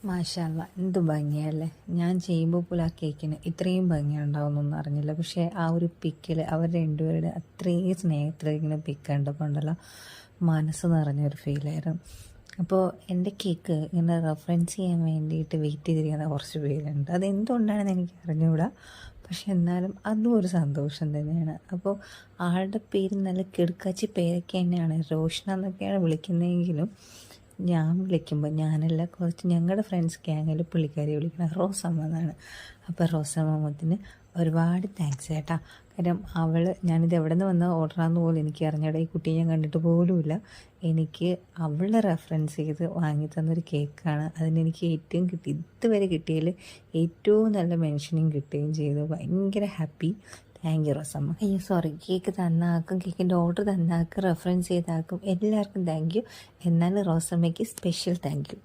മാഷാഅല്ലാ, എന്ത് ഭംഗിയല്ലേ. ഞാൻ ചെയ്യുമ്പോൾ പോലും ആ കേക്കിന് ഇത്രയും ഭംഗിയുണ്ടാവുമെന്നൊന്നും അറിഞ്ഞില്ല. പക്ഷേ ആ ഒരു പിക്കിൽ അവർ രണ്ടുപേരുടെ അത്രയും സ്നേഹത്തിൽ ഇങ്ങനെ പിക്ക് കണ്ടപ്പോൾ ഉണ്ടല്ലോ, മനസ്സ് നിറഞ്ഞൊരു ഫീലായിരുന്നു. അപ്പോൾ എൻ്റെ കേക്ക് ഇങ്ങനെ റെഫറൻസ് ചെയ്യാൻ വേണ്ടിയിട്ട് വെയിറ്റ് ചെയ്തിരിക്കുന്ന കുറച്ച് പേരുണ്ട്. അതെന്തുകൊണ്ടാണെന്ന് എനിക്ക് അറിഞ്ഞുകൂടാ. പക്ഷെ എന്നാലും അതും ഒരു സന്തോഷം തന്നെയാണ്. അപ്പോൾ ആളുടെ പേര് നല്ല കിടുക്കാച്ചി പേരൊക്കെ തന്നെയാണ്, റോഷന എന്നൊക്കെയാണ് വിളിക്കുന്നതെങ്കിലും ഞാൻ വിളിക്കുമ്പോൾ ഞാനല്ല, കുറച്ച് ഞങ്ങളുടെ ഫ്രണ്ട്സ് ഗ്യാങ്ങിൽ പുള്ളിക്കാരി വിളിക്കുന്നത് റോസമ്മ എന്നാണ്. അപ്പോൾ റോസമ്മത്തിന് ഒരുപാട് താങ്ക്സ് ചേട്ടാ. കാര്യം ഞാനിത് എവിടെ നിന്ന് വന്ന ഓർഡറാന്ന് പോലും എനിക്ക് അറിഞ്ഞൂടെ. ഈ കുട്ടിയെ ഞാൻ കണ്ടിട്ട് പോലുമില്ല. എനിക്ക് അവളുടെ റെഫറൻസ് ചെയ്ത് വാങ്ങി തന്നൊരു കേക്കാണ്. അതിനെനിക്ക് ഏറ്റവും ഇതുവരെ കിട്ടിയതിൽ ഏറ്റവും നല്ല മെൻഷനിങ് കിട്ടുകയും ചെയ്തു. ഭയങ്കര ഹാപ്പി. Thank you Rosamma. അയ്യോ സോറി, കേക്ക് തന്നാക്കും, കേക്കിൻ്റെ ഓർഡർ തന്നാക്കും, റെഫറൻസ് ചെയ്താക്കും എല്ലാവർക്കും താങ്ക് യു. എന്നാലും റോസമ്മയ്ക്ക് സ്പെഷ്യൽ താങ്ക് യു.